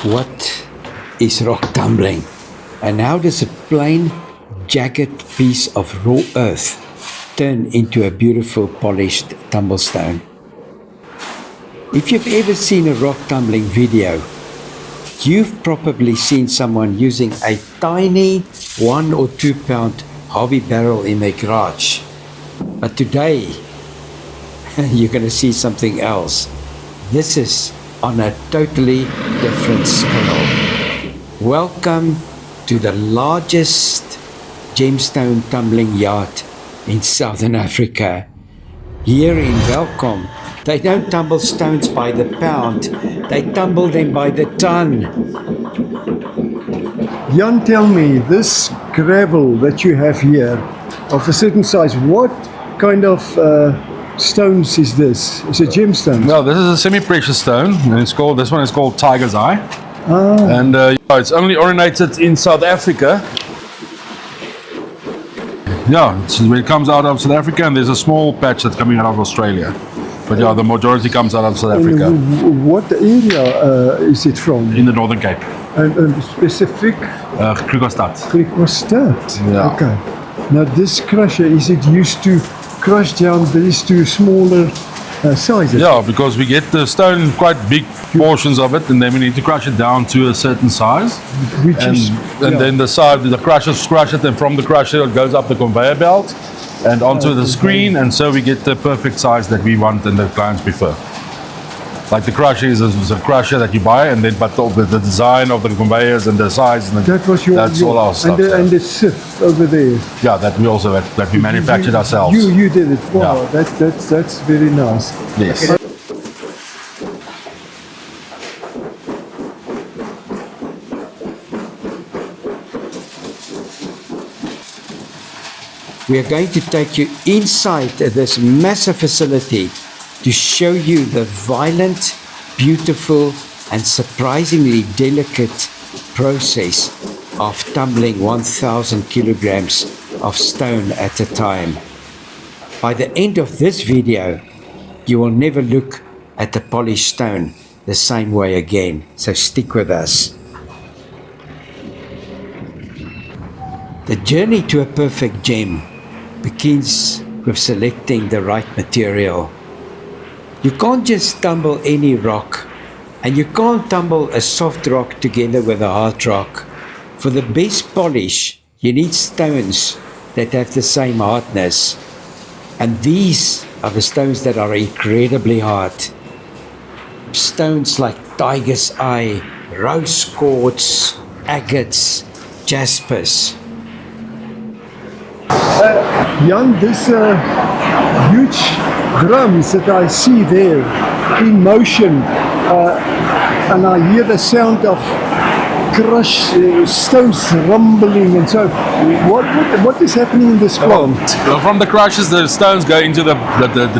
What is rock tumbling, and how does a plain, jagged piece of raw earth turn into a beautiful polished tumblestone? If you've ever seen a rock tumbling video, you've probably seen someone using a tiny 1 or 2 pound hobby barrel in their garage. But today, you're going to see something else. This is on a totally different scale. Welcome to the largest gemstone tumbling yard in Southern Africa. Here in Welkom, they don't tumble stones by the pound, they tumble them by the ton. Jan, tell me, this gravel that you have here of a certain size, what kind of stones is this? Is it gemstone? No, this is a semi-precious stone, and this one is called Tiger's Eye. Ah. And it's only originated in South Africa. Yeah, it comes out of South Africa, and there's a small patch that's coming out of Australia. But yeah, the majority comes out of South Africa. What area is it from? In the Northern Cape. And specific? Krugerstad. Krugerstad? Yeah. Okay. Now this crusher, is it used to crush down these to smaller sizes? Yeah, because we get the stone quite big portions of it, and then we need to crush it down to a certain size. Then the crushers crush it, and from the crusher it goes up the conveyor belt and onto the screen, and so we get the perfect size that we want and the clients prefer. Like the crusher is a crusher that you buy, and then but the design of the conveyors and the size, and that's all our stuff. And the sieve over there. Yeah, that we also that we manufactured ourselves. You did it. Wow, Yeah. that's very nice. Yes. We are going to take you inside this massive facility to show you the violent, beautiful, and surprisingly delicate process of tumbling 1,000 kilograms of stone at a time. By the end of this video, you will never look at the polished stone the same way again, so stick with us. The journey to a perfect gem begins with selecting the right material. You can't just tumble any rock, and you can't tumble a soft rock together with a hard rock. For the best polish, you need stones that have the same hardness. And these are the stones that are incredibly hard. Stones like Tiger's Eye, rose quartz, agates, jaspers. Jan, this huge drums that I see there in motion, and I hear the sound of crushed stones rumbling and so. What is happening in this plant? Well, from the crushers, the stones go into the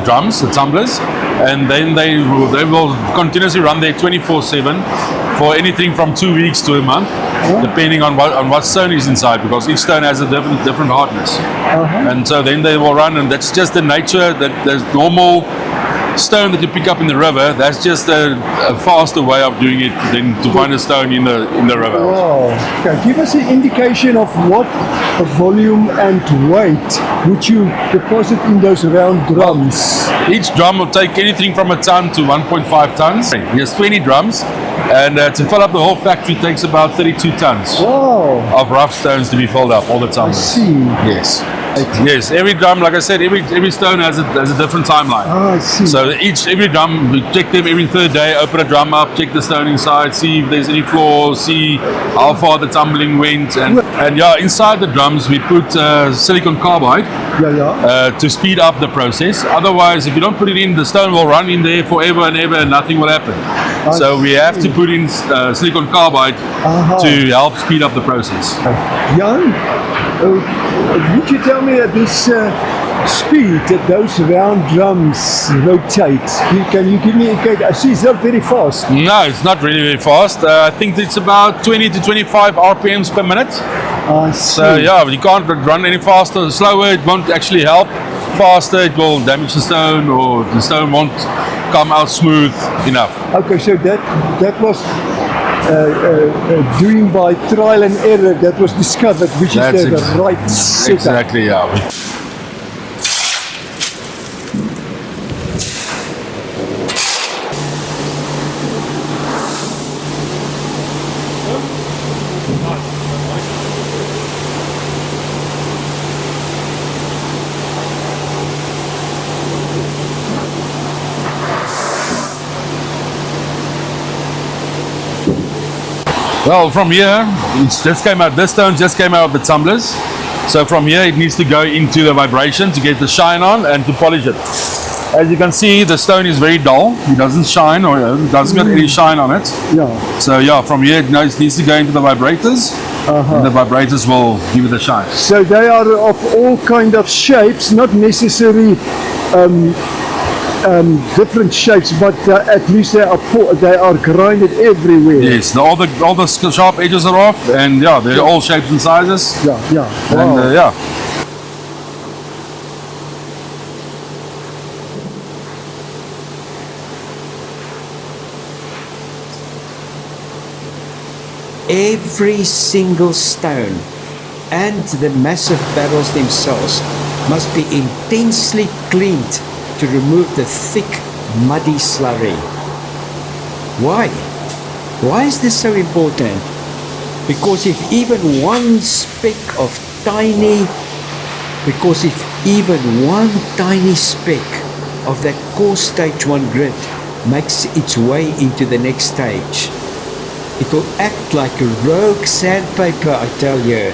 drums, the tumblers, and then they will continuously run there 24/7 for anything from 2 weeks to a month, depending on what stone is inside, because each stone has a different hardness. And so then they will run, and that's just the nature that there's normal stone that you pick up in the river. That's just a faster way of doing it than to find a stone in the river. Wow. Okay, give us an indication of what volume and weight would you deposit in those round drums? Each drum will take anything from a ton to 1.5 tons. There's 20 drums, and to fill up the whole factory takes about 32 tons of rough stones to be filled up all the time. I see. Yes. Yes, every drum, like I said, every stone has a different timeline. I see. So every drum, we check them every third day, open a drum up, check the stone inside, see if there's any flaws, see how far the tumbling went, and yeah, inside the drums we put silicon carbide to speed up the process. Otherwise, if you don't put it in, the stone will run in there forever and ever, and nothing will happen. So we have to put in silicon carbide to help speed up the process. Jan, would you tell me at this speed that those round drums rotate? Can you give me a indication? I see it's not very fast. No, it's not really very fast. I think it's about 20 to 25 RPMs per minute. I see. So yeah, you can't run any faster. Slower, it won't actually help. Faster, it will damage the stone, or the stone won't come out smooth enough. Okay, so that was doing by trial and error that was discovered, which is the right setup. Exactly, yeah. Well, from here, it's just came out. This stone just came out of the tumblers. So from here, it needs to go into the vibration to get the shine on and to polish it. As you can see, the stone is very dull. It doesn't shine, or it doesn't got any shine on it. Yeah. So yeah, from here, it needs to go into the vibrators. And the vibrators will give it a shine. So they are of all kind of shapes, not necessarily different shapes, but at least they are grinded everywhere. Yes, all the sharp edges are off, and yeah, they're all shapes and sizes. Yeah, yeah. And Wow. yeah. Every single stone and the massive barrels themselves must be intensely cleaned to remove the thick, muddy slurry. Why? Why is this so important? Because if even one tiny speck of that coarse stage 1 grit makes its way into the next stage, it will act like a rogue sandpaper, I tell you.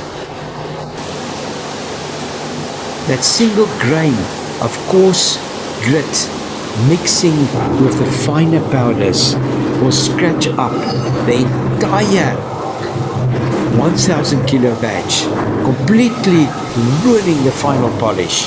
That single grain of coarse grit mixing with the finer powders will scratch up the entire 1000 kilo batch, completely ruining the final polish.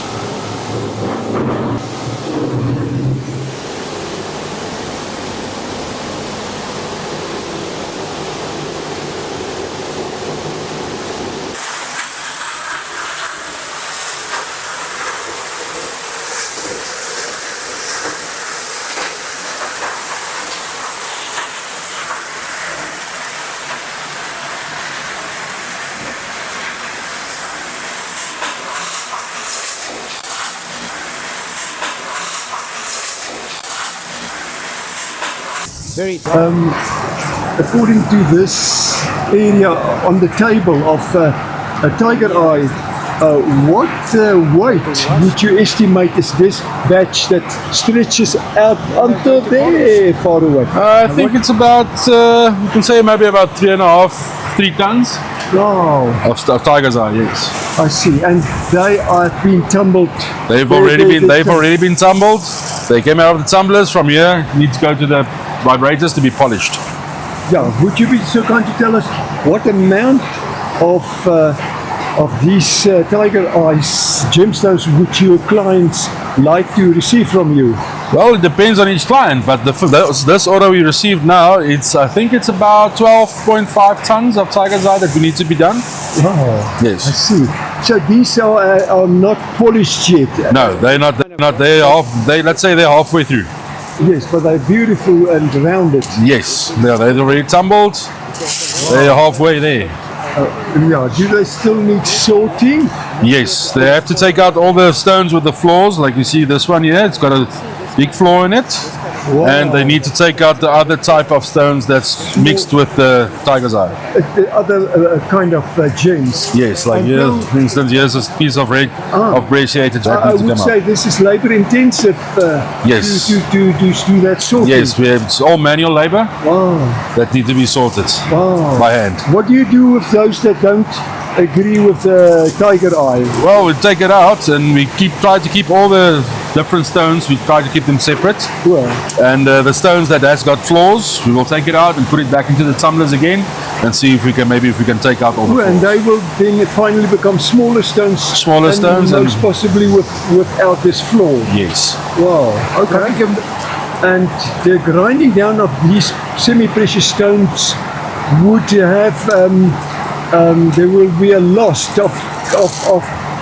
Very According to this area on the table of a tiger eye, what weight would you estimate is this batch that stretches out until there far away? I think it's about, you can say maybe about 3.5, 3 tons Wow, of tiger's eye, yes. I see. And they have been tumbled. They've already been tumbled. They came out of the tumblers. From here, need to go to the vibrators to be polished. Yeah, would you be so kind to tell us what amount of these tiger eyes gemstones would your clients like to receive from you? Well, it depends on each client, but this order we received now, I think it's about 12.5 tons of tiger's eye that we need to be done. Wow. Yes. I see. So these are not polished yet. No, they're not. Let's say they're halfway through. Yes, but they're beautiful and rounded. Yes, they're already tumbled. They're halfway there. Yeah. Do they still need sorting? Yes, they have to take out all the stones with the flaws, like you see this one here. It's got a big flaw in it. Wow. And they need to take out the other type of stones that's mixed with the tiger's eye. The other kind of gems. Yes, like here, for instance, here's a piece of red, of brachiated that I needs to would come say out. this is labor intensive Yes. to do that sorting. Yes, it's all manual labor Wow. that need to be sorted Wow. by hand. What do you do with those that don't agree with the tiger eye? Well, we take it out and we try to keep all the different stones. We try to keep them separate. Well, And the stones that has got flaws, we will take it out and put it back into the tumblers again and see if we can take out all the and flaws. they will then finally become smaller stones. Smaller stones most and- possibly without this flaw. Yes. Wow. Okay. And the grinding down of these semi-precious stones would have there will be a loss of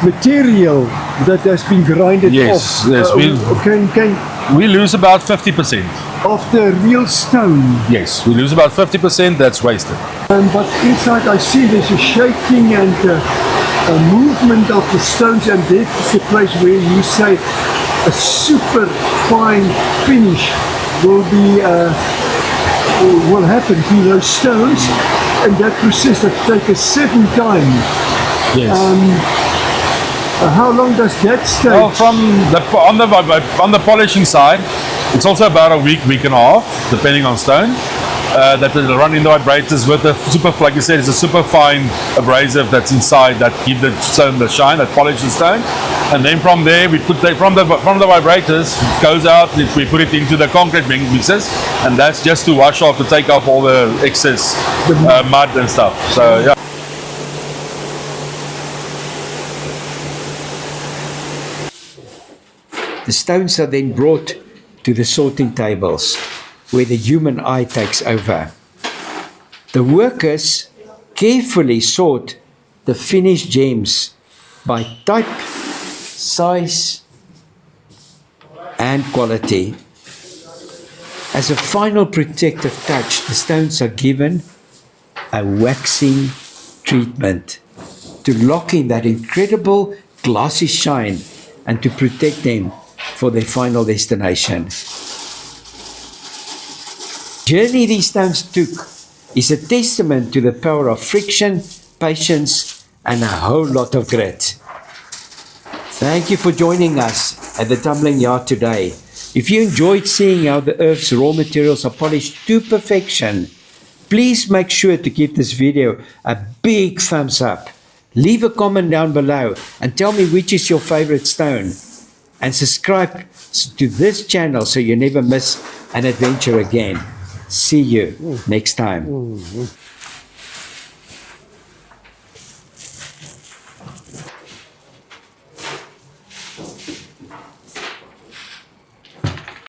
material that has been grinded Yes, off. yes, Can we lose about 50%. of the real stone. Yes, we lose about 50%. That's wasted. But inside I see there's a shaking and a movement of the stones, and that's the place where you say a super fine finish will happen to those stones, and that process that takes a certain time. Yes. How long does that stay? Well, on the polishing side, it's also about a week and a half, depending on stone. That will run in the vibrators with a super, like you said, it's a super fine abrasive that's inside that give the stone the shine, that polish the stone. And then from there, we put from the vibrators, it goes out, we put it into the concrete mixers, and that's just to wash off, to take off all the excess mud and stuff. So yeah. The stones are then brought to the sorting tables, where the human eye takes over. The workers carefully sort the finished gems by type, size, and quality. As a final protective touch, the stones are given a waxing treatment to lock in that incredible glassy shine and to protect them for their final destination. The journey these stones took is a testament to the power of friction, patience, and a whole lot of grit. Thank you for joining us at the Tumbling Yard today. If you enjoyed seeing how the earth's raw materials are polished to perfection, please make sure to give this video a big thumbs up. Leave a comment down below and tell me which is your favorite stone. And subscribe to this channel so you never miss an adventure again. See you next time.